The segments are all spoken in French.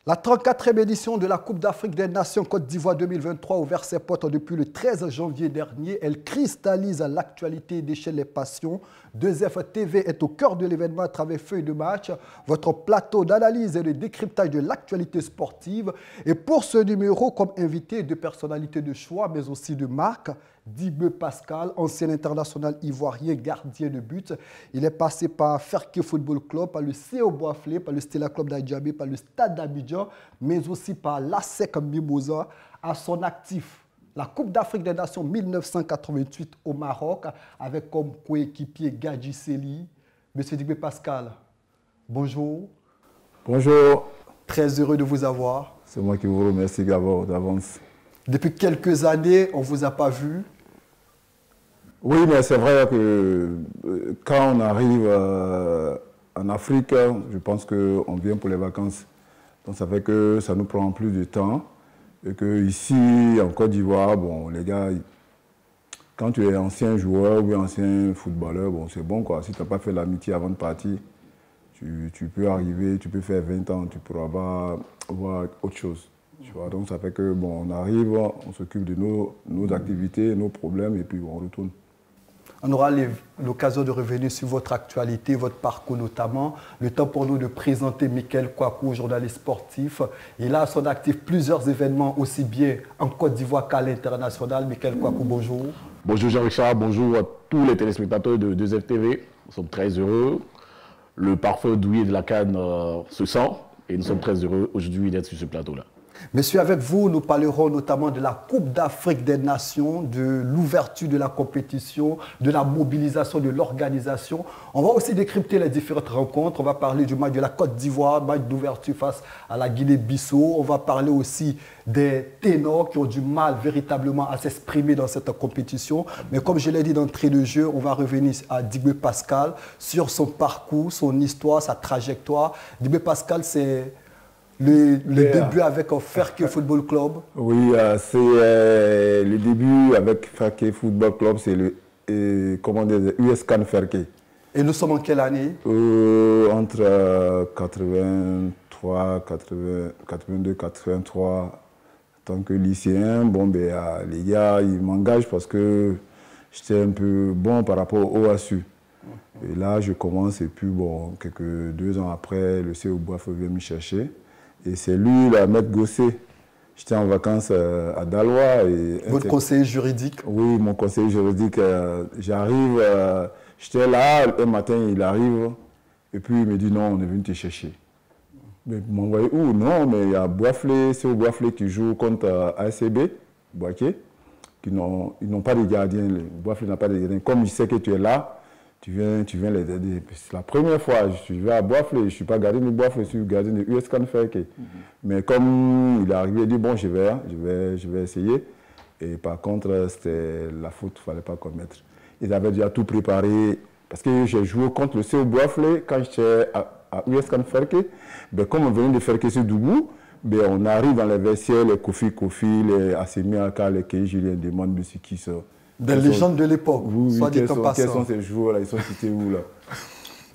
La 34e édition de la Coupe d'Afrique des Nations Côte d'Ivoire 2023 a ouvert ses portes depuis le 13 janvier dernier. Elle cristallise l'actualité et déchaîne les passions. 2F TV est au cœur de l'événement à travers Feuille de match, votre plateau d'analyse et de décryptage de l'actualité sportive. Et pour ce numéro, comme invité de personnalités de choix, mais aussi de marque, Dibé Pascal, ancien international ivoirien, gardien de but. Il est passé par Ferke Football Club, par le CO Boisflé, par le Stella Club d'Adjamé, par le Stade d'Abidjan, mais aussi par l'ASEC Mimosa. À son actif, la Coupe d'Afrique des Nations 1988 au Maroc, avec comme coéquipier Gadji Seli. Monsieur Dibé Pascal, bonjour. Bonjour. Très heureux de vous avoir. C'est moi qui vous remercie d'avance. Depuis quelques années, on ne vous a pas vu. Oui, mais c'est vrai que quand on arrive en Afrique, je pense qu'on vient pour les vacances. Donc ça fait que ça nous prend plus de temps. Et qu'ici, en Côte d'Ivoire, bon, les gars, quand tu es ancien joueur ou ancien footballeur, bon, c'est bon quoi. Si tu n'as pas fait l'amitié avant de partir, tu peux arriver, tu peux faire 20 ans, tu pourras voir autre chose. Tu vois, donc ça fait que bon, on arrive, on s'occupe de nos activités, nos problèmes et puis on retourne. On aura l'occasion de revenir sur votre actualité, votre parcours notamment. Le temps pour nous de présenter Michael Kouakou, journaliste sportif. Il a à son actif plusieurs événements aussi bien en Côte d'Ivoire qu'à l'international. Michael Kouakou, bonjour. Bonjour Jean-Richard, bonjour à tous les téléspectateurs de 2F TV. Nous sommes très heureux. Le parfum douillet de la CAN se sent et nous sommes très heureux aujourd'hui d'être sur ce plateau-là. Monsieur, avec vous, nous parlerons notamment de la Coupe d'Afrique des Nations, de l'ouverture de la compétition, de la mobilisation, de l'organisation. On va aussi décrypter les différentes rencontres. On va parler du match de la Côte d'Ivoire, match d'ouverture face à la Guinée-Bissau. On va parler aussi des ténors qui ont du mal véritablement à s'exprimer dans cette compétition. Mais comme je l'ai dit d'entrée de jeu, on va revenir à Dibé Pascal sur son parcours, son histoire, sa trajectoire. Dibé Pascal, c'est le début avec Ferke Football Club. Oui, c'est le début avec Ferke Football Club, c'est le USCAN Ferke. Et nous sommes en quelle année? Entre 83, 82, 83, en tant que lycéen. Bon, ben, les gars, ils m'engagent parce que j'étais un peu bon par rapport au OASU. Et là, je commence et puis, bon, 2 ans après, le CO Boisflé vient me chercher. Et c'est lui, le maître Gossé. J'étais en vacances à Daloa. Votre conseiller juridique? Oui, mon conseiller juridique. J'arrive, j'étais là, un matin, il arrive. Et puis il me dit non, on est venu te chercher. Mais vous m'envoyez où? Non, mais il y a Boisflé, c'est au Boisflé qui joue contre ACB, Boaké. Ils n'ont pas de gardien. Boisflé n'a pas de gardien. Comme il sait que tu es là, tu viens les aider. C'est la première fois, je vais à Boisflé, je ne suis pas gardien de Boisflé, je suis gardien de USCAN Ferke. Mais comme il est arrivé, il dit bon, je vais essayer. Et par contre, c'était la faute qu'il ne fallait pas commettre. Ils avaient déjà tout préparé, parce que j'ai joué contre le CO Boisflé quand j'étais à USCAN Ferke. Ben, comme on venait de Ferke sur Dougou, ben, on arrive dans les vestiaires, les Kofi, les Assemi Aka, les Kei Julien demandent de ce qui sort. Des légendes de l'époque, soit dit en passant. Quels sont ces joueurs-là? Ils sont cités où là?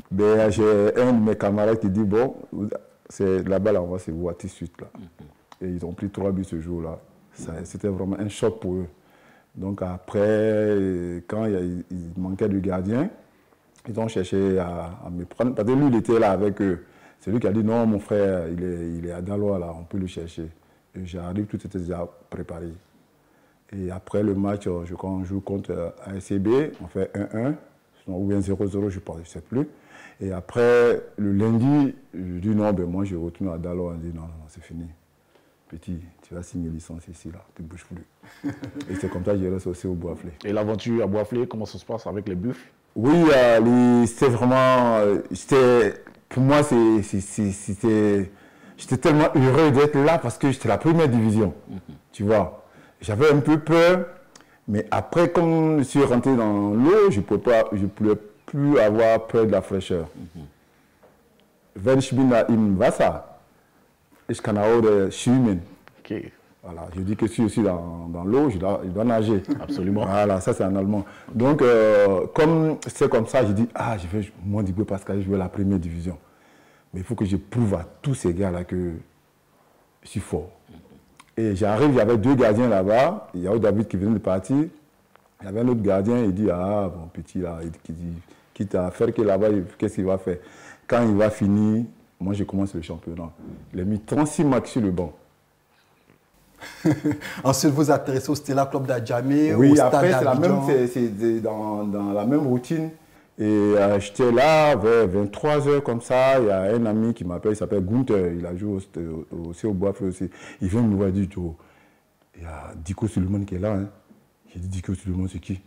Ben, j'ai un de mes camarades qui dit, bon, c'est là-bas, là, on va se voir tout de suite. Là. Et ils ont pris 3 buts ce jour-là. C'était vraiment un choc pour eux. Donc après, quand il manquait de gardien, ils ont cherché à me prendre. Parce que lui, il était là avec eux. C'est lui qui a dit, non, mon frère, il est à Daloa, là, on peut le chercher. Et j'arrive, tout était déjà préparé. Et après le match, quand on joue contre ASCB, on fait 1-1, ou bien 0-0, je ne sais plus. Et après, le lundi, je dis non, ben moi je retourne à Daloa. On dit non, c'est fini. Petit, tu vas signer licence ici, là, tu ne bouges plus. Et c'est comme ça que je reste aussi au Boisflé. Et l'aventure à Boisflé, comment ça se passe avec les buffles? Oui, c'était vraiment. Pour moi, j'étais tellement heureux d'être là parce que j'étais la première division. Tu vois. J'avais un peu peur, mais après, comme je suis rentré dans l'eau, je ne pouvais plus avoir peur de la fraîcheur. Wenn ich bin im Wasser, ich kann auch schwimmen. Voilà, je dis que je suis aussi dans l'eau, je dois nager. Absolument. Voilà, ça c'est en allemand. Donc, comme c'est comme ça, je dis, moi, Dibé Pascal, je veux la première division. Mais il faut que je prouve à tous ces gars-là que je suis fort. Et j'arrive, il y avait 2 gardiens là-bas. Il y a David qui venait de partir. Il y avait un autre gardien, il dit, ah, bon, petit là, qui dit, quitte à faire que là-bas, qu'est-ce qu'il va faire? Quand il va finir, moi je commence le championnat. Il a mis 36 matchs sur le banc. Ensuite, vous atterrissez au Stella Club d'Adjamé, oui, au Stade après, d'Abidjan. c'est dans la même routine. Et j'étais là vers 23h comme ça. Il y a un ami qui m'appelle, il s'appelle Gunther. Il a joué aussi au Bois-Fleur aussi. Il vient me voir et dit, il y a Diko Suleiman qui est là. Hein. J'ai dit, Diko Suleiman, c'est qui?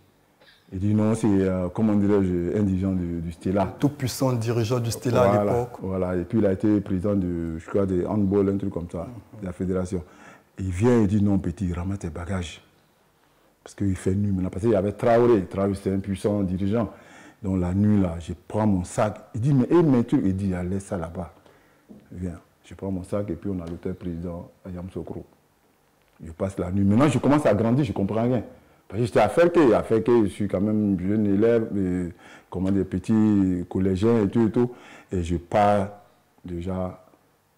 Il dit, non, c'est, comment dirais-je, un dirigeant du Stella. Tout puissant dirigeant du Stella à l'époque. Voilà, et puis il a été président de, je crois, de handball, un truc comme ça, de la fédération. Et il vient et dit, non, petit, ramasse tes bagages. Parce qu'il fait nuit maintenant. Parce qu'il y avait Traoré. Traoré, c'était un puissant dirigeant. Donc la nuit, là, je prends mon sac. Il dit, mais mes trucs. Il dit, laisse ça là-bas. Viens. Je prends mon sac et puis on a l'hôtel président à Yamoussoukro. Je passe la nuit. Maintenant, je commence à grandir, je ne comprends rien. Parce que j'étais à Ferke, je suis quand même jeune élève, comment des petits collégiens et tout. Et je pars déjà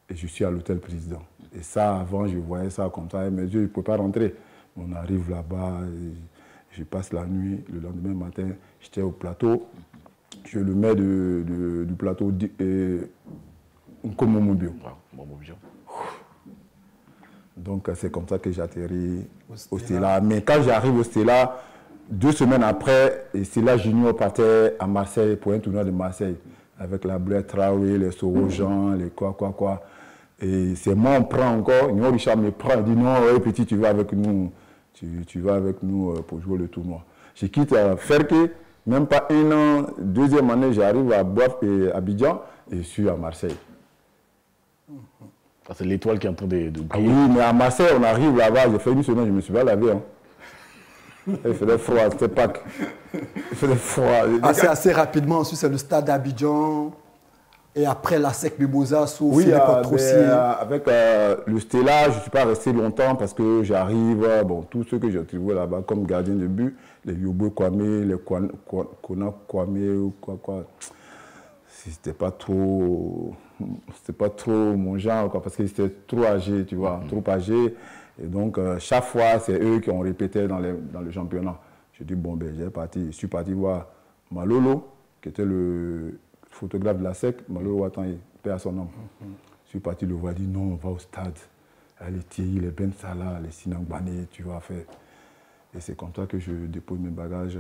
et je suis à l'hôtel président. Et ça, avant, je voyais ça comme ça, et mes yeux, je ne pouvais pas rentrer. On arrive là-bas, je passe la nuit, le lendemain matin, j'étais au plateau. Je le mets du plateau comme mon mobile. Donc c'est comme ça que j'atterris au Stella. Mais quand j'arrive au Stella, 2 semaines après, Stella Junior partait à Marseille pour un tournoi de Marseille avec la Blair Traoré, les Sorojan, les quoi. Et c'est moi, on prend encore. Nyon Richard me prend, il dit non, ouais, petit, tu vas avec nous. Tu vas avec nous pour jouer le tournoi. Je quitte Ferke, même pas 1 an, 2e année, j'arrive à Boaf et Abidjan et je suis à Marseille. C'est l'étoile qui est en train de briller. Ah oui, mais à Marseille, on arrive là-bas, j'ai fait 1 semaine, je ne me suis pas lavé. Hein. Il faisait froid, c'était Pâques. Il faisait froid. Assez rapidement, ensuite c'est le Stade d'Abidjan. Et après la SEC Mimosa sous Philippe Trossier. Avec le Stella, je ne suis pas resté longtemps parce que j'arrive, bon, tous ceux que j'ai trouvés là-bas comme gardien de but, les Yobo Kwame, les Kona Kwame, quoi. C'était pas trop mon genre, quoi, parce qu'ils étaient trop âgés, tu vois, trop âgés. Et donc, chaque fois, c'est eux qui ont répété dans le championnat. Je dis, bon, ben, je suis parti voir Malolo, qui était le photographe de la SEC, Malolo Watanyi, paix à son nom. Je suis parti le voir, il dit, non, on va au stade. Les Thierry, les Ben Salah, les Sinan Bané, tu vas faire. Et c'est comme ça que je dépose mes bagages,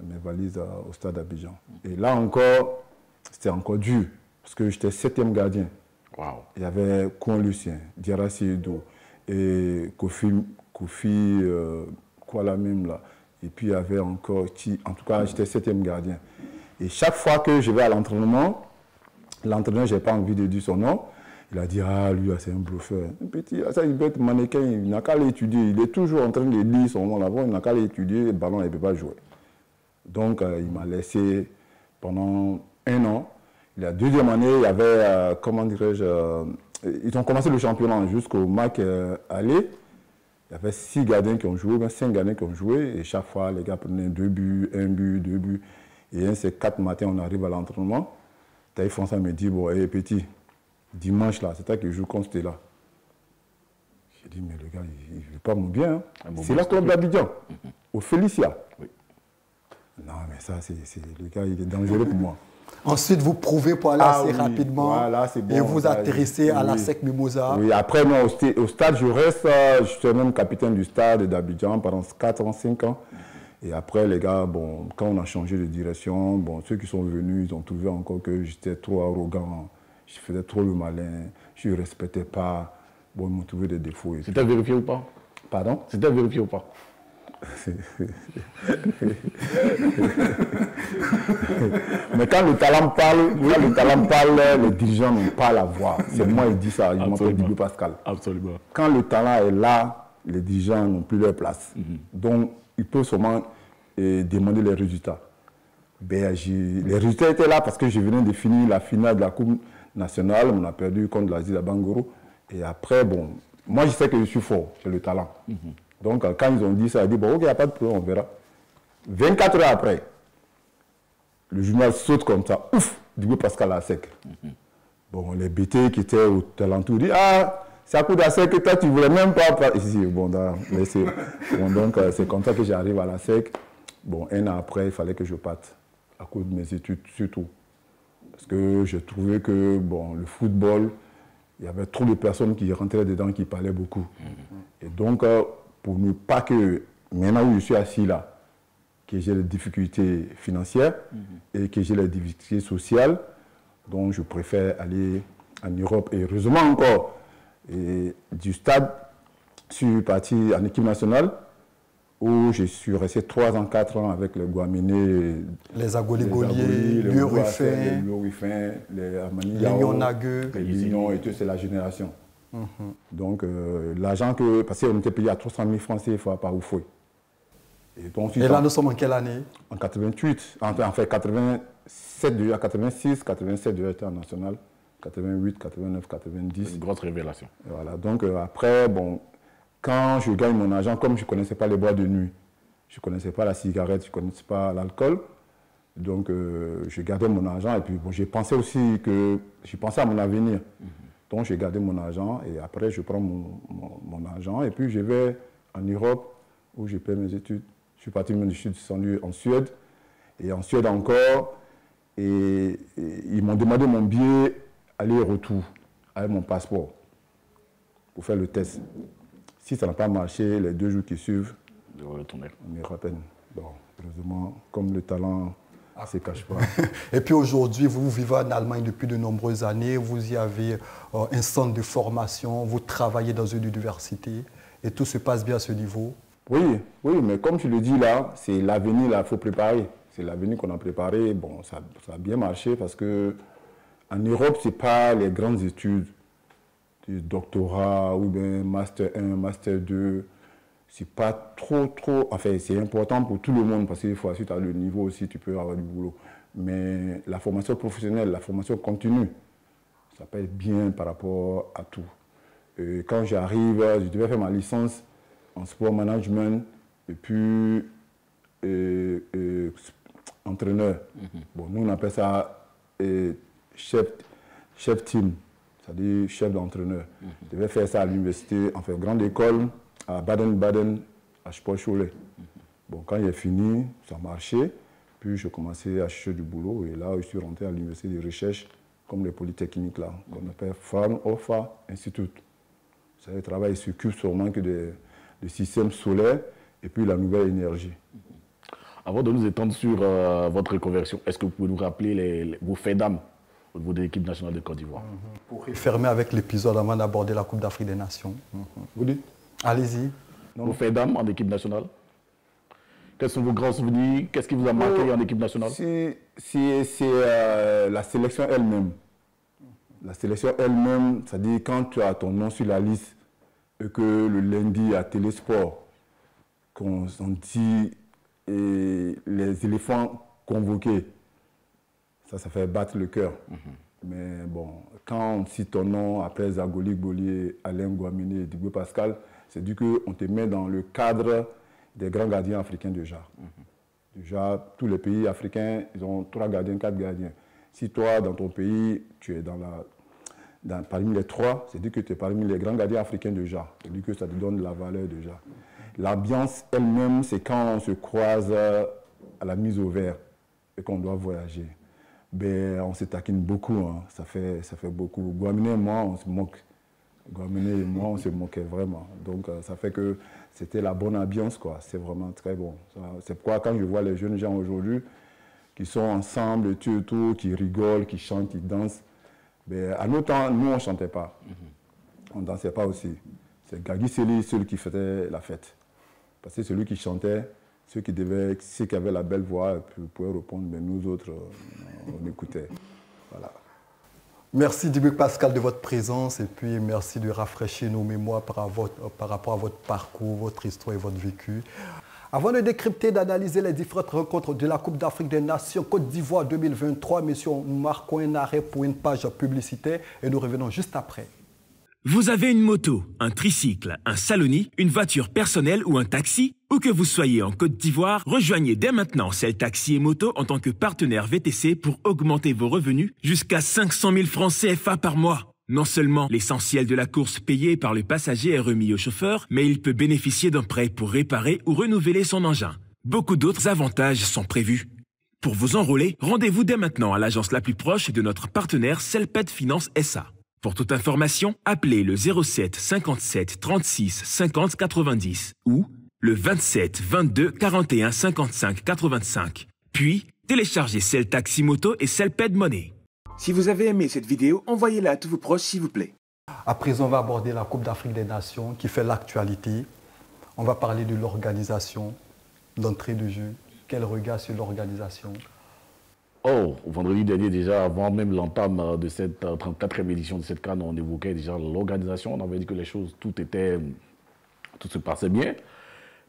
mes valises au stade d'Abidjan. Et là encore, c'était encore dur, parce que j'étais 7e gardien. Wow. Il y avait Kouan Lucien, Diarra Siedo, et Kofi quoi la même là. Et puis il y avait encore, en tout cas j'étais 7e gardien. Et chaque fois que je vais à l'entraînement, l'entraîneur, je n'ai pas envie de dire son nom, il a dit, ah lui c'est un bluffeur. Un petit, ça il peut être mannequin, il n'a qu'à l'étudier, il est toujours en train de lire son nom là-bas, il n'a qu'à l'étudier, le ballon il ne peut pas jouer. Donc il m'a laissé pendant 1 an. La 2e année, il y avait, comment dirais-je, ils ont commencé le championnat jusqu'au match aller. Il y avait 6 gardiens qui ont joué, 5 gardiens qui ont joué, et chaque fois, les gars prenaient 2 buts, 1 but, 2 buts. Et ces 4 matins, on arrive à l'entraînement. Taïf François me dit, bon, hey, petit, dimanche, là, c'est toi qui joues contre Stella. J'ai dit, mais le gars, il ne veut pas mon bien. Hein. C'est la club d'Abidjan, au Félicia. Oui. Non, mais ça, le gars, il est dangereux pour moi. Ensuite, vous prouvez pour aller assez rapidement. Voilà, c'est bon, et vous atterrissez à la SEC Mimosa. Oui, après, non, au stade, je reste, je suis même capitaine du stade d'Abidjan pendant 4 ans, 5 ans. Et après, les gars, bon, quand on a changé de direction, bon, ceux qui sont venus, ils ont trouvé encore que j'étais trop arrogant, je faisais trop le malin, je ne respectais pas. Bon, ils m'ont trouvé des défauts. C'était vérifié ou pas? Pardon? C'était vérifié ou pas? Mais quand le talent parle, les dirigeants n'ont pas la voix. C'est moi qui dis ça, je m'appelle Didier Pascal. Absolument. Quand le talent est là, les dirigeants n'ont plus leur place. Donc, ils peuvent seulement demander les résultats. Ben, les résultats étaient là parce que je venais de finir la finale de la Coupe nationale. On a perdu contre l'Asie à Bangoro. Et après, bon, moi je sais que je suis fort, j'ai le talent. Donc, quand ils ont dit ça, ils ont dit, bon, ok, il n'y a pas de problème, on verra. 24 heures après, le journal saute comme ça, ouf, Didier Pascal à sec. Bon, les BT qui étaient aux alentours disent, ah, C'est à coup d'ASEC que toi, tu ne voulais même pas. Ici, bon, donc, c'est comme ça que j'arrive à la SEC. Bon, un an après, il fallait que je parte à cause de mes études, surtout. Parce que je trouvais que, bon, le football, il y avait trop de personnes qui rentraient dedans, qui parlaient beaucoup. Et donc, pour ne pas que, maintenant où je suis assis là, que j'ai des difficultés financières et que j'ai des difficultés sociales, donc je préfère aller en Europe. Et heureusement encore, et du stade, je suis parti en équipe nationale où je suis resté 3 ans, 4 ans avec les Guaminés, les Agoli-Golier, les Ruffin, les Amani Lignon Nagueux, les Lignon et tout, c'est la génération. Donc l'argent que, parce qu'on était payé à 300 000 francs CFA par Oufoué. Et là, nous sommes en quelle année? En 88, en fait 87 déjà, 86, 87 déjà était en national, 88, 89, 90. Une grosse révélation. Et voilà, donc après, bon, quand je gagne mon argent, comme je ne connaissais pas les boîtes de nuit, je ne connaissais pas la cigarette, je ne connaissais pas l'alcool, donc je gardais mon argent et puis bon, j'ai pensé à mon avenir. Donc j'ai gardé mon argent et après je prends mon argent et puis je vais en Europe où j'ai fait mes études. Je suis parti je suis descendu en Suède et en Suède encore et ils m'ont demandé mon billet aller-retour avec mon passeport pour faire le test. Si ça n'a pas marché, les 2 jours qui suivent, on me rappelle. Bon, heureusement, comme le talent ne se cache pas. Et puis aujourd'hui, vous vivez en Allemagne depuis de nombreuses années, vous y avez un centre de formation, vous travaillez dans une université et tout se passe bien à ce niveau. Oui, mais comme je le dis là, c'est l'avenir, il faut préparer. C'est l'avenir qu'on a préparé. Bon, ça a bien marché parce que en Europe, ce n'est pas les grandes études, du doctorat ou bien master 1, master 2. C'est pas trop, enfin c'est important pour tout le monde parce qu'il faut ensuite à le niveau aussi, tu peux avoir du boulot. Mais la formation professionnelle, la formation continue, ça peut être bien par rapport à tout. Et quand j'arrive, je devais faire ma licence en sport management et puis entraîneur. Bon, nous on appelle ça chef team, c'est-à-dire chef d'entraîneur. Je devais faire ça à l'université, enfin grande école, à Baden-Baden, à Sportschule. Bon, quand j'ai fini, ça marchait. Puis je commençais à chercher du boulot et là, je suis rentré à l'université de recherche, comme les polytechniques là, qu'on appelle Fraunhofer Institute. Ça travaille sur sûrement que des systèmes solaires et puis la nouvelle énergie. Avant de nous étendre sur votre reconversion, est-ce que vous pouvez nous rappeler vos faits d'âme au niveau de l'équipe nationale de Côte d'Ivoire? Pour fermer avec l'épisode avant d'aborder la Coupe d'Afrique des Nations. Vous dites? Allez-y. Vos faits d'âme en équipe nationale? Quels sont vos grands souvenirs? Qu'est-ce qui vous a marqué en équipe nationale? C'est la sélection elle-même. La sélection elle-même, c'est-à-dire quand tu as ton nom sur la liste et que le lundi à Télésport, qu'on dit les éléphants convoqués, ça fait battre le cœur. Mais bon, quand on cite ton nom après Agoli-Golier, Alain Guaminé, Diboué Pascal, c'est dit qu'on te met dans le cadre des grands gardiens africains déjà. Déjà, tous les pays africains, ils ont 3 gardiens, 4 gardiens. Si toi, dans ton pays, tu es parmi les 3, c'est dit que tu es parmi les grands gardiens africains déjà. C'est dit que ça te donne de la valeur déjà. L'ambiance elle-même, c'est quand on se croise à la mise au vert et qu'on doit voyager. Ben, on se taquine beaucoup, hein. Ça fait beaucoup. Guaminé et moi, on se moque. Guaminé et moi, on se moquait vraiment. Donc, ça fait que c'était la bonne ambiance, quoi. C'est vraiment très bon. C'est pourquoi quand je vois les jeunes gens aujourd'hui qui sont ensemble, tout, qui rigolent, qui chantent, qui dansent, ben, à nos temps, nous, on ne chantait pas. On ne dansait pas aussi. C'est Gagui Seli, celui qui faisait la fête. Parce que celui qui chantait, ceux qui avaient la belle voix pouvaient répondre, mais nous autres, on écoutait. Voilà. Merci Diboué Pascal de votre présence et puis merci de rafraîchir nos mémoires par rapport à votre parcours, votre histoire et votre vécu. Avant de décrypter, d'analyser les différentes rencontres de la Coupe d'Afrique des Nations Côte d'Ivoire 2023, messieurs, nous marquons un arrêt pour une page publicitaire et nous revenons juste après. Vous avez une moto, un tricycle, un saloni, une voiture personnelle ou un taxi? Où que vous soyez en Côte d'Ivoire, rejoignez dès maintenant Cell Taxi et Moto en tant que partenaire VTC pour augmenter vos revenus jusqu'à 500 000 francs CFA par mois. Non seulement l'essentiel de la course payé par le passager est remis au chauffeur, mais il peut bénéficier d'un prêt pour réparer ou renouveler son engin. Beaucoup d'autres avantages sont prévus. Pour vous enrôler, rendez-vous dès maintenant à l'agence la plus proche de notre partenaire Celped Finance SA. Pour toute information, appelez le 07 57 36 50 90 ou le 27 22 41 55 85. Puis, téléchargez Celtaxi Moto et Celped Money. Si vous avez aimé cette vidéo, envoyez-la à tous vos proches s'il vous plaît. À présent, on va aborder la Coupe d'Afrique des Nations qui fait l'actualité. On va parler de l'organisation, d'entrée de jeu. Quel regard sur l'organisation? Vendredi dernier, déjà, avant même l'entame de cette 34e édition de cette CAN, on évoquait déjà l'organisation. On avait dit que les choses, tout se passait bien.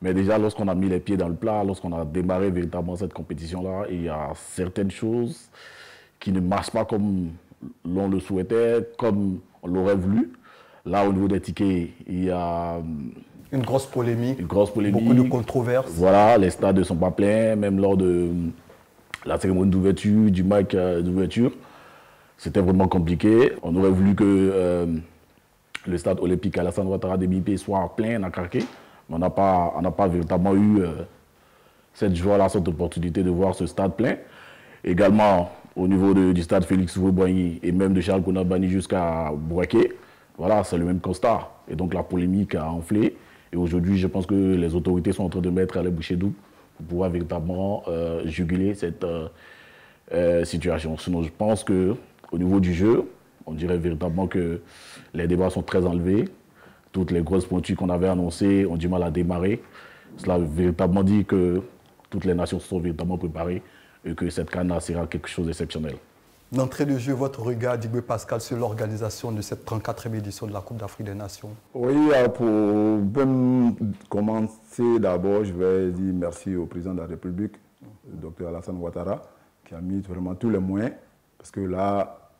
Mais déjà, lorsqu'on a mis les pieds dans le plat, lorsqu'on a démarré véritablement cette compétition-là, il y a certaines choses qui ne marchent pas comme l'on le souhaitait, comme on l'aurait voulu. Là, au niveau des tickets, il y a une grosse polémique, beaucoup de controverses. Voilà, les stades ne sont pas pleins, même lors de la cérémonie d'ouverture, du match d'ouverture. C'était vraiment compliqué. On aurait voulu que le stade olympique Alassane Ouattara de Bipé soit plein à craquer. Mais on n'a pas véritablement eu cette joie-là, cette opportunité de voir ce stade plein. Également, au niveau du stade Félix Houphouët-Boigny et même de Charles Kounabani jusqu'à Bouaké, voilà, c'est le même constat. Et donc la polémique a enflé. Et aujourd'hui, je pense que les autorités sont en train de mettre les bouchées doubles pour pouvoir véritablement juguler cette situation. Sinon, je pense qu'au niveau du jeu, on dirait véritablement que les débats sont très enlevés. Toutes les grosses pointures qu'on avait annoncées ont du mal à démarrer. Cela veut véritablement dire que toutes les nations se sont véritablement préparées et que cette CAN sera quelque chose d'exceptionnel. D'entrée de jeu, votre regard, Digwe Pascal, sur l'organisation de cette 34e édition de la Coupe d'Afrique des Nations? Oui, pour bien commencer d'abord, je vais dire merci au président de la République, le docteur Alassane Ouattara, qui a mis vraiment tous les moyens, parce que là,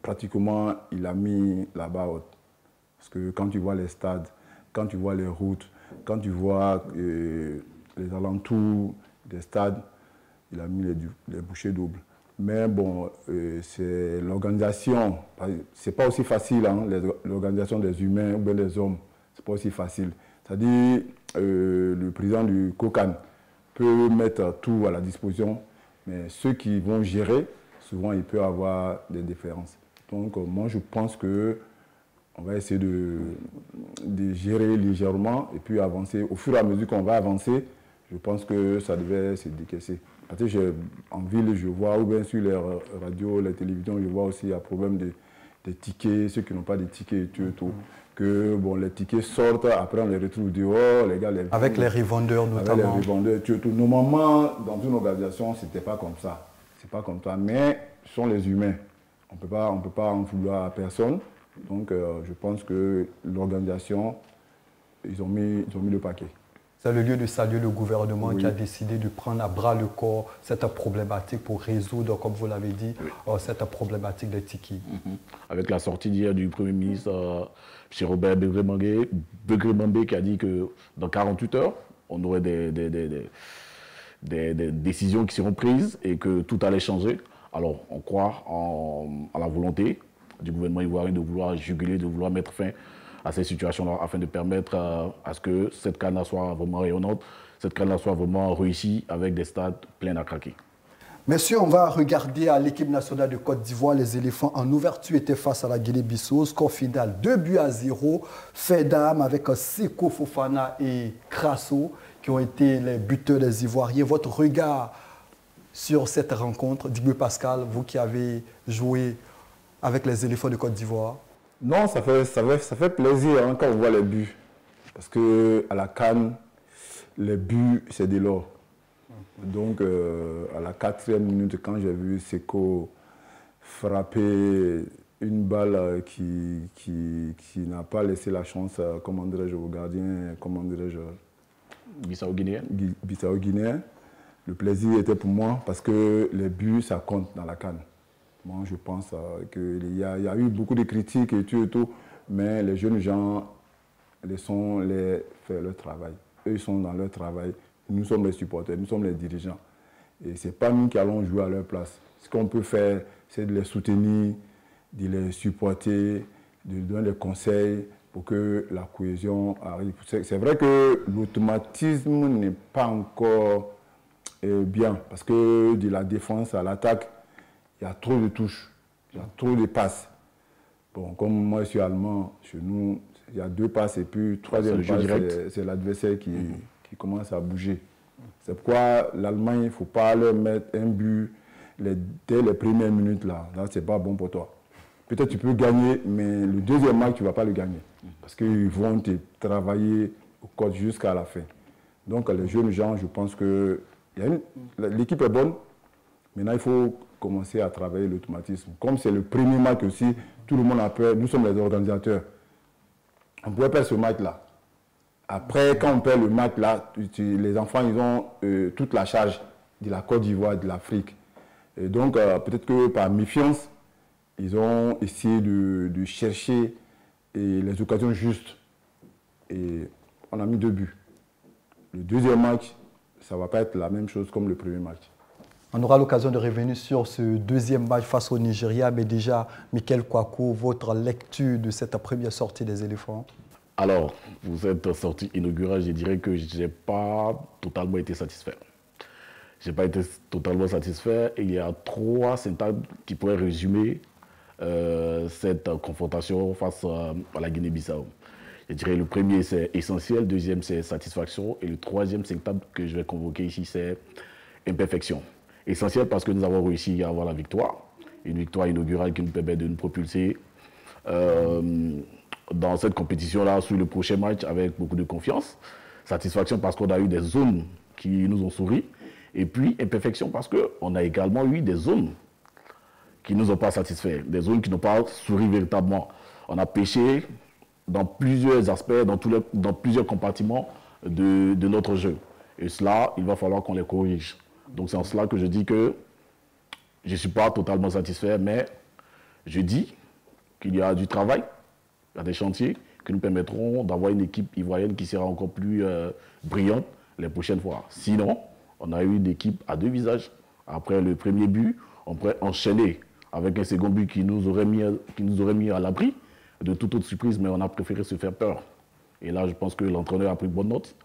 pratiquement, il a mis la barre haute. Parce que quand tu vois les stades, quand tu vois les routes, quand tu vois les alentours des stades, il a mis les bouchées doubles. Mais bon, c'est l'organisation. C'est pas aussi facile, hein, l'organisation des humains ou bien des hommes. C'est pas aussi facile. C'est-à-dire, le président du COCAN peut mettre tout à la disposition, mais ceux qui vont gérer, souvent, il peut avoir des différences. Donc, moi, je pense que on va essayer de gérer légèrement et puis avancer. Au fur et à mesure qu'on va avancer, je pense que ça devait se décaisser. Parce que en ville, je vois, ou bien sur les radios, les télévisions, je vois aussi un problème des tickets, ceux qui n'ont pas de tickets et tout. Que bon, les tickets sortent, après on les retrouve dehors, les gars avec les revendeurs notamment. Avec les revendeurs, tout. Normalement, dans une organisation, ce n'était pas comme ça. C'est pas comme ça, mais ce sont les humains. On peut pas en vouloir à personne. Donc, je pense que l'organisation, ils ont mis le paquet. C'est le lieu de saluer le gouvernement qui a décidé de prendre à bras le corps cette problématique pour résoudre, comme vous l'avez dit, cette problématique des tickets. Avec la sortie d'hier du Premier ministre, M. Robert Begré-Mambé, qui a dit que dans 48 heures, on aurait des décisions qui seront prises et que tout allait changer. Alors, on croit à la volonté du gouvernement ivoirien de vouloir juguler, de vouloir mettre fin à ces situations-là afin de permettre à ce que cette CAN soit vraiment rayonnante, cette CAN soit vraiment réussie avec des stades pleins à craquer. Messieurs, on va regarder à l'équipe nationale de Côte d'Ivoire. Les éléphants en ouverture étaient face à la Guinée-Bissau. Score final 2-0. Fait d'âme avec Seko Fofana et Crasso qui ont été les buteurs des Ivoiriens. Votre regard sur cette rencontre, Digwe Pascal, vous qui avez joué avec les éléphants de Côte d'Ivoire? Non, ça fait plaisir hein, quand on voit les buts. Parce qu'à la CAN, les buts, c'est de l'or. Donc, à la 4e minute, quand j'ai vu Seko frapper une balle qui n'a pas laissé la chance, comment dirais-je, au gardien, comment dirais-je, Bissau-Guinéen, le plaisir était pour moi parce que les buts, ça compte dans la CAN. Moi, je pense qu'il y a eu beaucoup de critiques et tout, mais les jeunes gens font leur travail. Eux, ils sont dans leur travail. Nous sommes les supporters, nous sommes les dirigeants. Et ce n'est pas nous qui allons jouer à leur place. Ce qu'on peut faire, c'est de les soutenir de les supporter, de donner des conseils pour que la cohésion arrive. C'est vrai que l'automatisme n'est pas encore bien, parce que de la défense à l'attaque, il y a trop de touches, il y a trop de passes. Bon, comme moi je suis allemand, chez nous, il y a 2 passes et puis troisième passe, c'est l'adversaire qui commence à bouger. C'est pourquoi l'Allemagne, il ne faut pas leur mettre un but dès les premières minutes là. Là, ce n'est pas bon pour toi. Peut-être tu peux gagner, mais le deuxième match, tu ne vas pas le gagner. Parce qu'ils vont te travailler au code jusqu'à la fin. Donc les jeunes gens, je pense que l'équipe est bonne. Maintenant, il faut commencer à travailler l'automatisme. Comme c'est le premier match aussi, tout le monde a peur. Nous sommes les organisateurs. On pourrait perdre ce match-là. Après, quand on perd le match-là, les enfants, ils ont toute la charge de la Côte d'Ivoire, de l'Afrique. Et donc, peut-être que par méfiance, ils ont essayé de chercher les occasions justes. Et on a mis 2 buts. Le deuxième match, ça ne va pas être la même chose comme le premier match. On aura l'occasion de revenir sur ce deuxième match face au Nigeria, mais déjà, Michael Kwaku, votre lecture de cette première sortie des éléphants? Alors, pour cette sortie inaugurale, je dirais que je n'ai pas totalement été satisfait. Je n'ai pas été totalement satisfait. Il y a 3 syntagmes qui pourraient résumer cette confrontation face à la Guinée-Bissau. Je dirais le premier, c'est essentiel, le deuxième, c'est satisfaction, et le troisième syntagme que je vais convoquer ici, c'est imperfection. Essentiel parce que nous avons réussi à avoir la victoire, une victoire inaugurale qui nous permet de nous propulser dans cette compétition-là sur le prochain match avec beaucoup de confiance. Satisfaction parce qu'on a eu des zones qui nous ont souri. Et puis imperfection parce qu'on a également eu des zones qui ne nous ont pas satisfaits, des zones qui n'ont pas souri véritablement. On a péché dans plusieurs aspects, dans plusieurs compartiments de notre jeu. Et cela, il va falloir qu'on les corrige. Donc c'est en cela que je dis que je ne suis pas totalement satisfait, mais je dis qu'il y a du travail, il y a des chantiers qui nous permettront d'avoir une équipe ivoirienne qui sera encore plus brillante les prochaines fois. Sinon, on a eu une équipe à 2 visages. Après le premier but, on pourrait enchaîner avec un second but qui nous aurait mis à l'abri de toute autre surprise, mais on a préféré se faire peur. Et là, je pense que l'entraîneur a pris bonne note.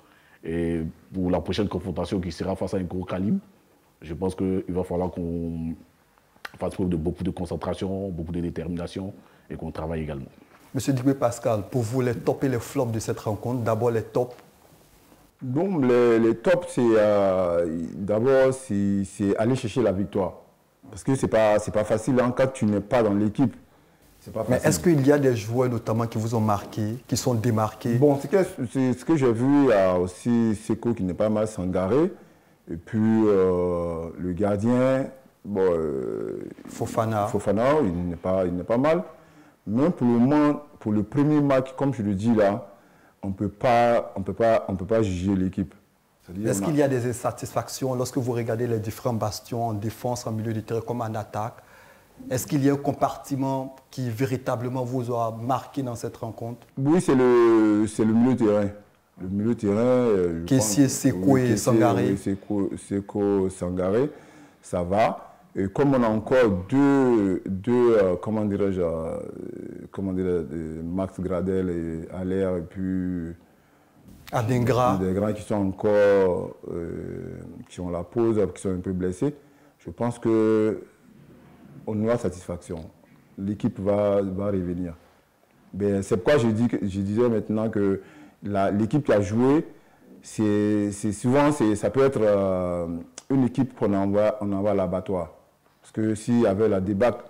Et pour la prochaine confrontation qui sera face à un gros calibre, je pense qu'il va falloir qu'on fasse preuve de beaucoup de concentration, beaucoup de détermination et qu'on travaille également. Monsieur Dibé Pascal, pour vous, les tops et les flops de cette rencontre, d'abord les tops. Donc les tops, c'est d'abord c'est aller chercher la victoire. Parce que c'est pas facile hein, quand tu n'es pas dans l'équipe. Mais est-ce qu'il y a des joueurs notamment qui vous ont marqué, qui sont démarqués? Bon, ce que j'ai vu, il y a aussi Seko qui n'est pas mal Sangaré. Et puis le gardien, bon, Fofana, il n'est pas mal. Mais pour le moment, pour le premier match, comme je le dis là, on peut pas juger l'équipe. Est-ce qu'il y a des insatisfactions lorsque vous regardez les différents bastions en défense, en milieu de terrain comme en attaque? Est-ce qu'il y a un compartiment qui véritablement vous a marqué dans cette rencontre? Oui, c'est le milieu de terrain. Le milieu de terrain. Kessié, Seko et Sangaré. Oui, Seko, Sangaré, ça va. Et comme on a encore deux Max Gradel et Allaire, et puis Adingra qui sont encore, qui ont la pause, qui sont un peu blessés, je pense que on aura satisfaction. L'équipe va revenir. C'est pourquoi je disais maintenant que l'équipe qui a joué, souvent ça peut être une équipe qu'on envoie à l'abattoir. Parce que s'il y avait la débâcle,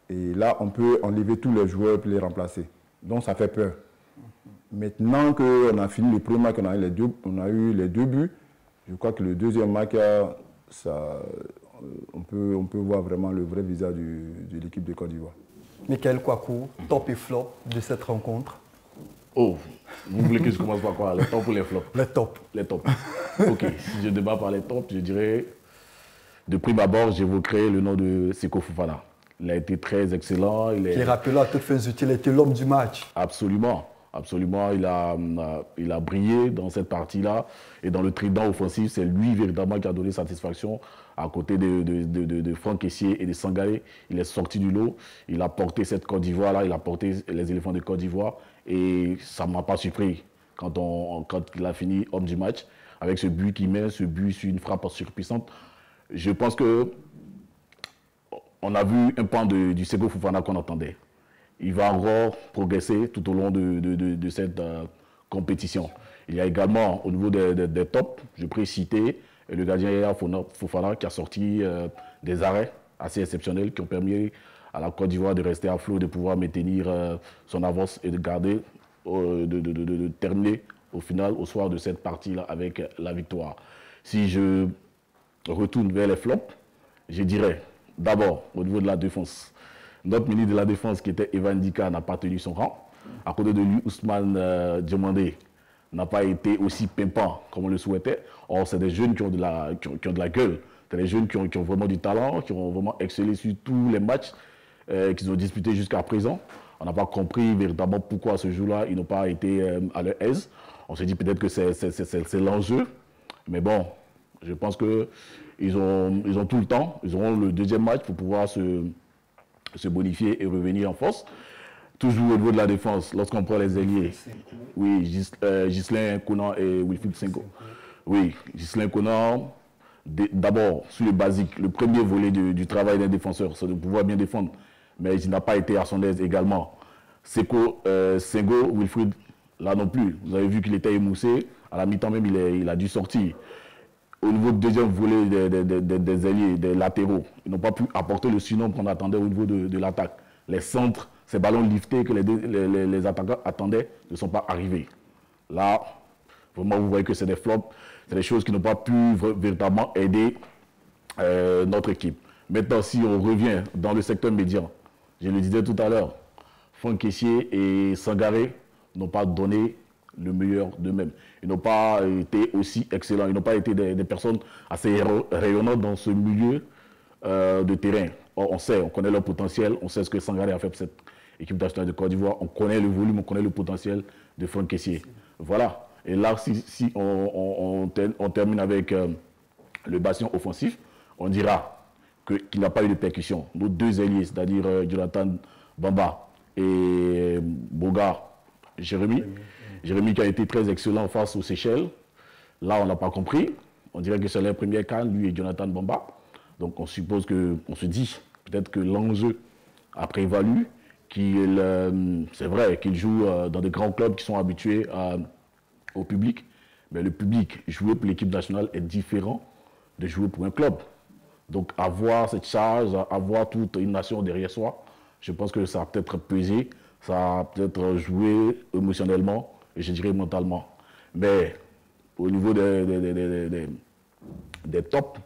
et là on peut enlever tous les joueurs et les remplacer. Donc ça fait peur. Maintenant qu'on a fini le premier match, on a eu les 2 buts, je crois que le deuxième match, on peut voir vraiment le vrai visage de l'équipe de Côte d'Ivoire. Michael Kwaku, top et flop de cette rencontre? Oh, vous voulez que je commence par quoi? Les tops ou les flops? Les tops. Les tops. Ok, si je débat par les tops, je dirais, de prime abord, j'évoquerai le nom de Seko Fofana. Il a été très excellent. Qui rappelé à toutes fins utiles, il était l'homme du match. Absolument. Absolument, il a brillé dans cette partie-là. Et dans le trident offensif, c'est lui véritablement qui a donné satisfaction à côté de Franck Kessié et de Sangaré. Il est sorti du lot, il a porté cette Côte d'Ivoire-là, il a porté les éléphants de Côte d'Ivoire et ça ne m'a pas surpris quand il a fini homme du match avec ce but qu'il met, ce but sur une frappe surpuissante. Je pense que on a vu un pan du Sego Fofana qu'on attendait. Il va encore progresser tout au long de cette compétition. Il y a également, au niveau des tops, je pourrais citer le gardien Yaya Fofana qui a sorti des arrêts assez exceptionnels qui ont permis à la Côte d'Ivoire de rester à flot, de pouvoir maintenir son avance et de garder, de terminer au final, au soir de cette partie-là, avec la victoire. Si je retourne vers les flops, je dirais d'abord au niveau de la défense. Notre ministre de la Défense, qui était Evan Dika, n'a pas tenu son rang. À côté de lui, Ousmane Diomandé n'a pas été aussi pimpant comme on le souhaitait. Or, c'est des jeunes qui ont de la gueule. C'est des jeunes qui ont vraiment du talent, qui ont vraiment excellé sur tous les matchs qu'ils ont disputés jusqu'à présent. On n'a pas compris véritablement pourquoi à ce jour-là, ils n'ont pas été à leur aise. On s'est dit peut-être que c'est l'enjeu. Mais bon, je pense qu'ils ont tout le temps. Ils auront le deuxième match pour pouvoir se bonifier et revenir en force. Toujours au niveau de la défense, lorsqu'on prend les ailiers, oui, Ghislain Conan et Wilfried Senghor. Oui, Ghislain Conan, d'abord, sur le basique, le premier volet du travail d'un défenseur, c'est de pouvoir bien défendre, mais il n'a pas été à son aise également. Senghor, Wilfried, là non plus. Vous avez vu qu'il était émoussé, à la mi-temps même, il a dû sortir. Au niveau du deuxième volet des ailiers, des latéraux, ils n'ont pas pu apporter le surnombre qu'on attendait au niveau de l'attaque. Les centres, ces ballons liftés que les attaquants attendaient ne sont pas arrivés. Là, vraiment, vous voyez que c'est des flops, c'est des choses qui n'ont pas pu véritablement aider notre équipe. Maintenant, si on revient dans le secteur médian, je le disais tout à l'heure, Franck Kessié et Sangaré n'ont pas donné le meilleur d'eux-mêmes. Ils n'ont pas été aussi excellents, ils n'ont pas été des personnes assez rayonnantes dans ce milieu de terrain. Or, on connaît leur potentiel, on sait ce que Sangaré a fait pour cette équipe nationale de Côte d'Ivoire, on connaît le volume, on connaît le potentiel de Franck Kessié. Voilà. Et là, si on termine avec le bastion offensif, on dira qu'il n'a pas eu de percussion. Nos deux ailiers, c'est-à-dire Jonathan Bamba et Boga Jérémy qui a été très excellent face aux Seychelles. Là, on n'a pas compris. On dirait que c'est leur premier cas, lui et Jonathan Bamba. Donc, on suppose on se dit peut-être que l'enjeu a prévalu, c'est vrai qu'il joue dans des grands clubs qui sont habitués au public, mais le public jouer pour l'équipe nationale est différent de jouer pour un club. Donc, avoir cette charge, avoir toute une nation derrière soi, je pense que ça a peut-être pesé, ça a peut-être joué émotionnellement et je dirais mentalement. Mais au niveau des tops,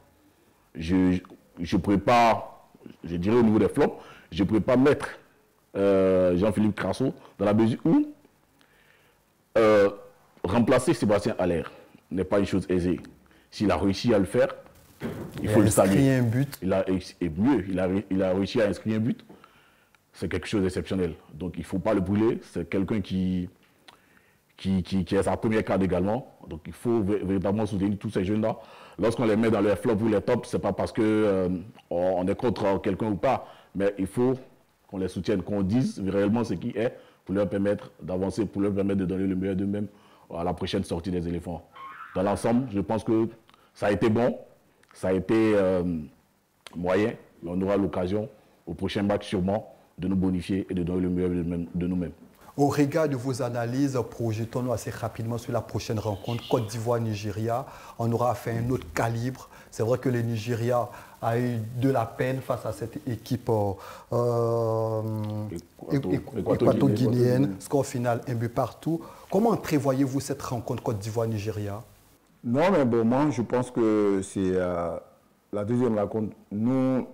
je pourrais pas, je dirais au niveau des flops, je ne pourrais pas mettre Jean-Philippe Crasso dans la mesure où remplacer Sébastien Haller n'est pas une chose aisée. S'il a réussi à le faire, il faut le saluer. Un but. Il a réussi à inscrire un but. C'est quelque chose d'exceptionnel. Donc il ne faut pas le brûler. C'est quelqu'un qui a sa première carte également. Donc il faut véritablement soutenir tous ces jeunes-là. Lorsqu'on les met dans les flops ou les tops, ce n'est pas parce qu'on est contre quelqu'un ou pas, mais il faut qu'on les soutienne, qu'on dise réellement ce qui est pour leur permettre d'avancer, pour leur permettre de donner le meilleur d'eux-mêmes à la prochaine sortie des éléphants. Dans l'ensemble, je pense que ça a été bon, ça a été moyen, mais on aura l'occasion au prochain match sûrement de nous bonifier et de donner le meilleur de nous-mêmes. Au regard de vos analyses, projetons-nous assez rapidement sur la prochaine rencontre Côte d'Ivoire-Nigeria. On aura fait un autre calibre. C'est vrai que le Nigeria a eu de la peine face à cette équipe équato-guinéenne. Score final, un but partout. Comment prévoyez-vous cette rencontre Côte d'Ivoire-Nigeria? Non, mais bon, moi, je pense que c'est la deuxième rencontre. Nous,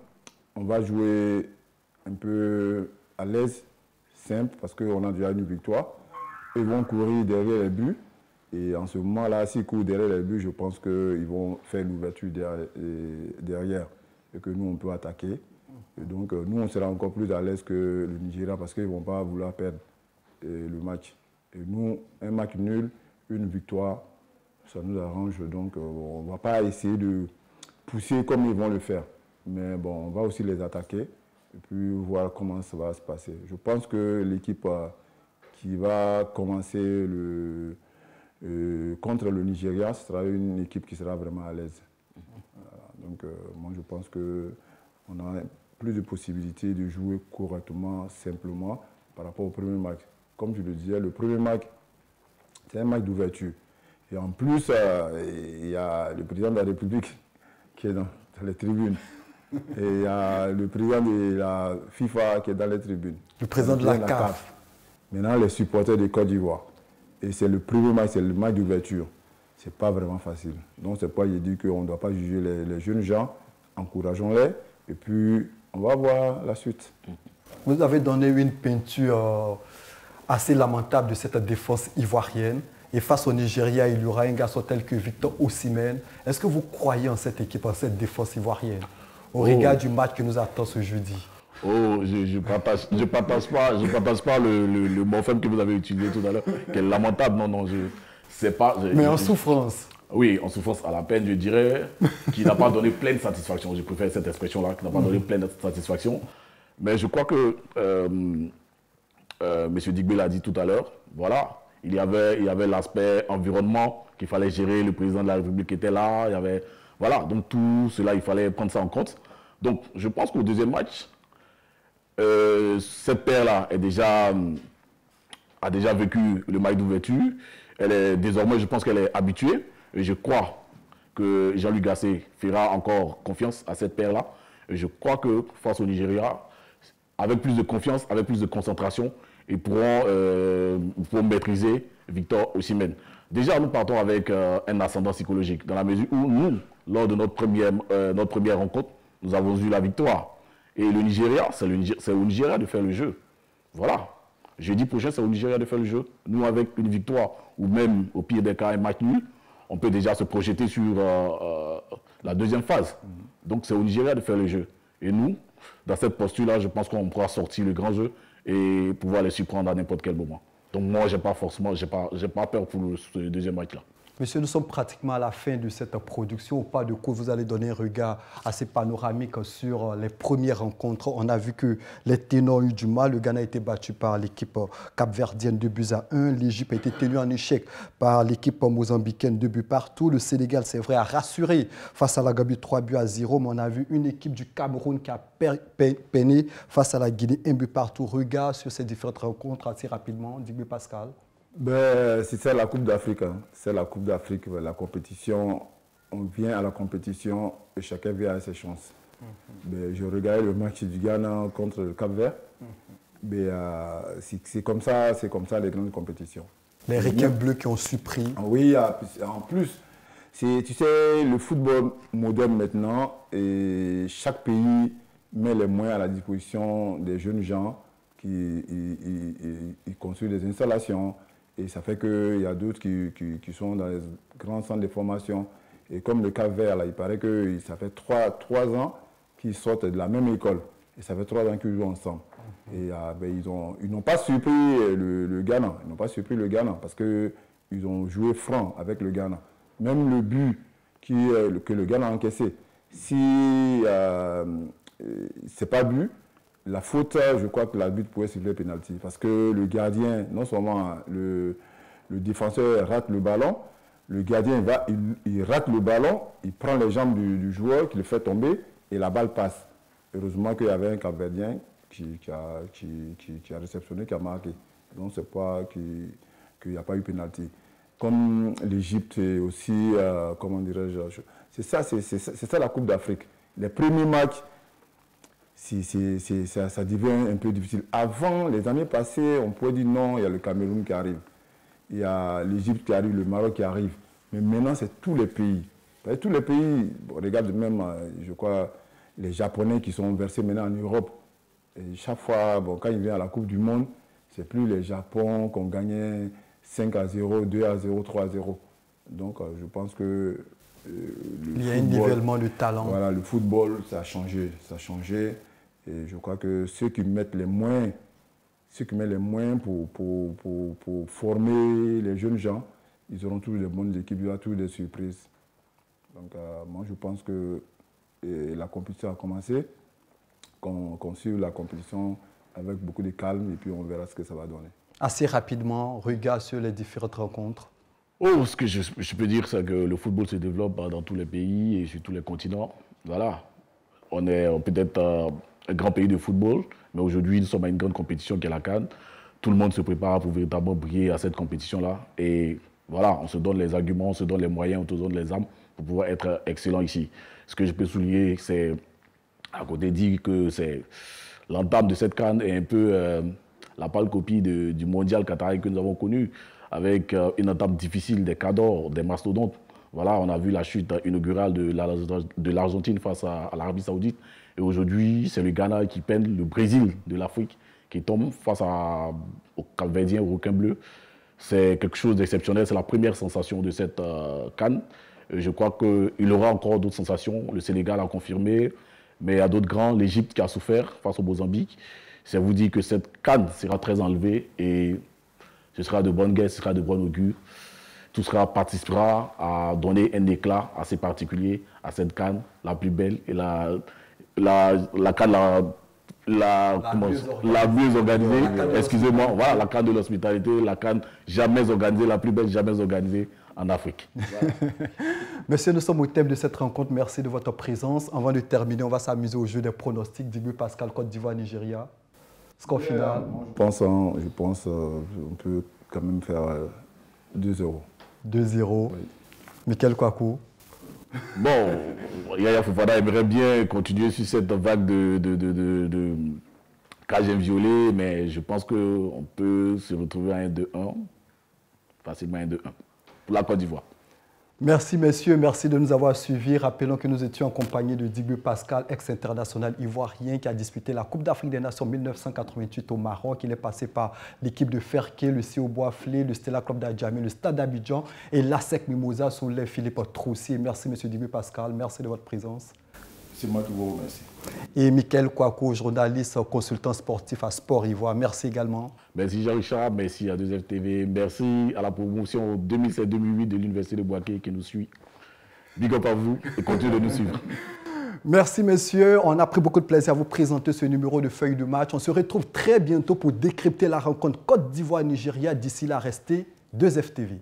on va jouer un peu à l'aise, simple, parce qu'on a déjà une victoire. Ils vont courir derrière les buts. Et en ce moment-là, s'ils courent derrière les buts, je pense qu'ils vont faire l'ouverture derrière et que nous, on peut attaquer. Et donc, nous, on sera encore plus à l'aise que le Nigeria parce qu'ils ne vont pas vouloir perdre le match. Et nous, un match nul, une victoire, ça nous arrange. Donc, on ne va pas essayer de pousser comme ils vont le faire. Mais bon, on va aussi les attaquer et puis voir comment ça va se passer. Je pense que l'équipe qui va commencer contre le Nigeria, ce sera une équipe qui sera vraiment à l'aise. Donc moi je pense qu'on a plus de possibilités de jouer correctement, simplement, par rapport au premier match. Comme je le disais, le premier match, c'est un match d'ouverture. Et en plus, il y a le président de la République qui est dans les tribunes. Et il y a le président de la FIFA qui est dans les tribunes. Le président de la CAF. Maintenant, les supporters de Côte d'Ivoire. Et c'est le premier match, c'est le match d'ouverture. Ce n'est pas vraiment facile. Donc, c'est pourquoi j'ai dit qu'on ne doit pas juger les jeunes gens. Encourageons-les. Et puis, on va voir la suite. Vous avez donné une peinture assez lamentable de cette défense ivoirienne. Et face au Nigeria, il y aura un garçon tel que Victor Osimhen. Est-ce que vous croyez en cette équipe, en cette défense ivoirienne, au regard du match qui nous attend ce jeudi? Oh, je ne partage pas le morphème que vous avez utilisé tout à l'heure, qui est lamentable. Non, c'est pas... Mais en souffrance. Oui, en souffrance à la peine, je dirais, qui n'a pas donné pleine satisfaction. Je préfère cette expression-là, qui n'a pas donné pleine satisfaction. Mais je crois que M. Digbé l'a dit tout à l'heure, voilà, il y avait l'aspect environnement qu'il fallait gérer, le président de la République était là, il y avait, voilà, donc tout cela, il fallait prendre ça en compte. Donc, je pense qu'au deuxième match, cette paire-là a déjà vécu le match d'ouverture. Désormais, je pense qu'elle est habituée. Et je crois que Jean-Luc Gasset fera encore confiance à cette paire-là. Et je crois que face au Nigeria, avec plus de confiance, avec plus de concentration, ils pourront maîtriser Victor Osimhen. Déjà, nous partons avec un ascendant psychologique, dans la mesure où nous, lors de notre première rencontre, nous avons eu la victoire. Et le Nigeria, c'est au Nigeria de faire le jeu. Voilà. Jeudi prochain, c'est au Nigeria de faire le jeu. Nous, avec une victoire, ou même au pire des cas, un match nul, on peut déjà se projeter sur la deuxième phase. Donc, c'est au Nigeria de faire le jeu. Et nous, dans cette posture-là, je pense qu'on pourra sortir le grand jeu et pouvoir les surprendre à n'importe quel moment. Donc, moi, j'ai pas peur pour ce deuxième match-là. Monsieur, nous sommes pratiquement à la fin de cette production. Au pas de coup, vous allez donner un regard assez panoramique sur les premières rencontres. On a vu que les ténors ont eu du mal. Le Ghana a été battu par l'équipe capverdienne 2-1. L'Égypte a été tenue en échec par l'équipe mozambicaine 2 buts partout. Le Sénégal, c'est vrai, a rassuré face à la Gambie 3-0. Mais on a vu une équipe du Cameroun qui a peiné face à la Guinée 1 but partout. Regard sur ces différentes rencontres assez rapidement. Digbé Pascal. C'est ça la Coupe d'Afrique. Hein. C'est la Coupe d'Afrique, la compétition. On vient à la compétition et chacun vient à ses chances. Je regardais le match du Ghana contre le Cap-Vert. C'est comme ça les grandes compétitions. Les requins bleus qui ont surpris. Oui, en plus, tu sais, le football moderne maintenant, et chaque pays met les moyens à la disposition des jeunes gens qui construisent des installations. Et ça fait qu'il y a d'autres qui sont dans les grands centres de formation. Et comme le Cap-Vert, il paraît que ça fait 3 ans qu'ils sortent de la même école. Et ça fait 3 ans qu'ils jouent ensemble. Et ils n'ont pas surpris le Ghana. Ils n'ont pas surpris le Ghana parce qu'ils ont joué franc avec le Ghana. Même le but que le Ghana a encaissé, si ce n'est pas but, la faute, je crois que l'arbitre pouvait siffler pénalty. Parce que le gardien, non seulement le défenseur rate le ballon, le gardien il rate le ballon, il prend les jambes du joueur qui le fait tomber et la balle passe. Heureusement qu'il y avait un Cap-Verdien qui a réceptionné, qui a marqué. Donc c'est pas qu'il n'y a pas eu pénalty. Comme l'Égypte aussi, comment dirais-je, c'est ça la Coupe d'Afrique. Les premiers matchs, ça devient un peu difficile. Avant, les années passées, on pouvait dire non, il y a le Cameroun qui arrive. Il y a l'Égypte qui arrive, le Maroc qui arrive. Mais maintenant, c'est tous les pays. Tous les pays, regarde même, je crois, les Japonais qui sont versés maintenant en Europe. Et chaque fois, quand ils viennent à la Coupe du Monde, c'est plus les Japon qu'on gagnait 5-0, 2-0, 3-0. Donc, je pense que il y a un nivellement de talent. Voilà, le football, ça a changé. Et je crois que ceux qui mettent les moyens, pour former les jeunes gens, ils auront tous des bonnes équipes, il y aura tous des surprises. Donc moi je pense que et la compétition a commencé, qu'on suive la compétition avec beaucoup de calme et puis on verra ce que ça va donner. Assez rapidement, regard sur les différentes rencontres. Oh, ce que je peux dire, c'est que le football se développe dans tous les pays et sur tous les continents. Voilà. On est peut-être un grand pays de football, mais aujourd'hui, nous sommes à une grande compétition qui est la CAN. Tout le monde se prépare pour véritablement briller à cette compétition-là. Et voilà, on se donne les arguments, on se donne les moyens, on se donne les armes pour pouvoir être excellent ici. Ce que je peux souligner, c'est, à côté dire que c'est l'entame de cette CAN est un peu la pâle copie du mondial qatari que nous avons connu, avec une entame difficile des cadors, des mastodontes. Voilà, on a vu la chute inaugurale de l'Argentine face à l'Arabie Saoudite. Et aujourd'hui, c'est le Ghana qui peine le Brésil de l'Afrique, qui tombe face au Cap-Verdien, au requin bleu. C'est quelque chose d'exceptionnel. C'est la première sensation de cette CAN. Je crois qu'il y aura encore d'autres sensations. Le Sénégal a confirmé, mais il y a d'autres grands. L'Égypte qui a souffert face au Mozambique. C'est vous dire que cette CAN sera très enlevée et ce sera de bonne guerre, ce sera de bon augure. Tout sera participera à donner un éclat assez particulier à cette CAN, la plus belle et la CAN la mieux organisée. Excusez-moi, voilà, la CAN de l'hospitalité, la CAN jamais organisée, la plus belle jamais organisée en Afrique. Monsieur, nous sommes au thème de cette rencontre. Merci de votre présence. Avant de terminer, on va s'amuser au jeu des pronostics. Digby Pascal, Côte d'Ivoire, Nigeria. Score final. Je pense qu'on peut quand même faire 2-0. 2-0. Oui. Michael Kouakou. Bon, Yaya Fofana aimerait bien continuer sur cette vague de cage inviolée, mais je pense qu'on peut se retrouver à 1-2-1, facilement 1-2-1, pour la Côte d'Ivoire. Merci messieurs, merci de nous avoir suivis. Rappelons que nous étions en compagnie de Digby Pascal, ex-international ivoirien qui a disputé la Coupe d'Afrique des Nations 1988 au Maroc. Il est passé par l'équipe de Ferké, le CO Boisflé, le Stella Club d'Adjamé, le Stade d'Abidjan et l'ASEC Mimosa sous les Philippe Troussier. Merci monsieur Digby Pascal, merci de votre présence. C'est moi qui vous remercie. Et Michael Kouakou, journaliste, consultant sportif à Sport Ivoire. Merci également. Merci Jean-Richard, merci à 2FTV, merci à la promotion 2007-2008 de l'Université de Bouaké qui nous suit. Big up à vous et continuez de nous suivre. Merci messieurs, on a pris beaucoup de plaisir à vous présenter ce numéro de Feuille de match. On se retrouve très bientôt pour décrypter la rencontre Côte d'Ivoire-Nigeria. D'ici là, restez 2FTV.